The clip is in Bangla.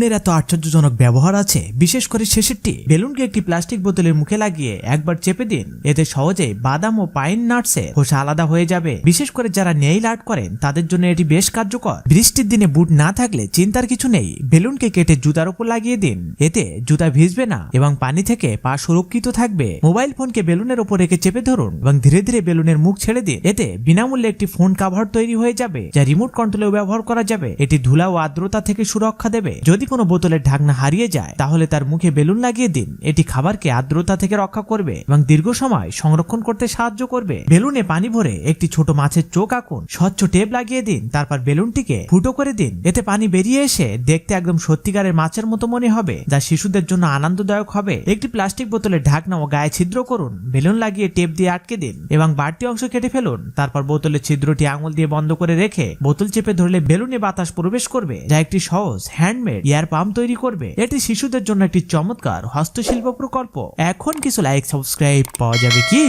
বেলুনের এত আশ্চর্যজনক ব্যবহার আছে, বিশেষ করে শেষেরটি। বেলুনকে একটি প্লাস্টিক বোতলের মুখে লাগিয়ে একবার চেপে দিন, এতে সহজে বাদাম ও পাইন নাটসের খোসা আলাদা হয়ে যাবে। বিশেষ করে যারা নেইল আর্ট করেন তাদের জন্য এটি বেশ কার্যকর। বৃষ্টির দিনে বুট না থাকলে চিন্তার কিছু নেই, বেলুনকে কেটে জুতার উপর লাগিয়ে দিন, এতে জুতা ভিজবে না এবং পানি থেকে পা সুরক্ষিত থাকবে। মোবাইল ফোনকে বেলুনের উপর রেখে চেপে ধরুন এবং ধীরে ধীরে বেলুনের মুখ ছেড়ে দিন, এতে বিনামূল্যে একটি ফোন কভার তৈরি হয়ে যাবে যা রিমোট কন্ট্রোলেও ব্যবহার করা যাবে। এটি ধুলা ও আর্দ্রতা থেকে সুরক্ষা দেবে। যদি কোনো বোতলের ঢাকনা হারিয়ে যায় তাহলে তার মুখে বেলুন লাগিয়ে দিন, এটি খাবারকে আর্দ্রতা থেকে রক্ষা করবে এবং দীর্ঘ সময় সংরক্ষণ করতে সাহায্য করবে। বেলুনে পানি ভরে একটি ছোট মাছের চোখ আঁকুন, স্বচ্ছ টেপ লাগিয়ে দিন, তারপর বেলুনটিকে ফুটো করে দিন, এতে পানি বেরিয়ে এসে দেখতে একদম সত্যিকারের মাছের মতো মনে হবে, যা শিশুদের জন্য আনন্দদায়ক হবে। একটি প্লাস্টিক বোতলের ঢাকনা ও গায়ে ছিদ্র করুন, বেলুন লাগিয়ে টেপ দিয়ে আটকে দিন এবং বাড়তি অংশ কেটে ফেলুন। তারপর বোতলের ছিদ্রটি আঙুল দিয়ে বন্ধ করে রেখে বোতল চেপে ধরলে বেলুনে বাতাস প্রবেশ করবে, যা একটি সহজ হ্যান্ডমেড এয়ার পাম্প তৈরি করবে। এটি শিশুদের জন্য একটি চমৎকার হস্তশিল্প প্রকল্প। এখন কিছু লাইক সাবস্ক্রাইব পাওয়া যাবে কি?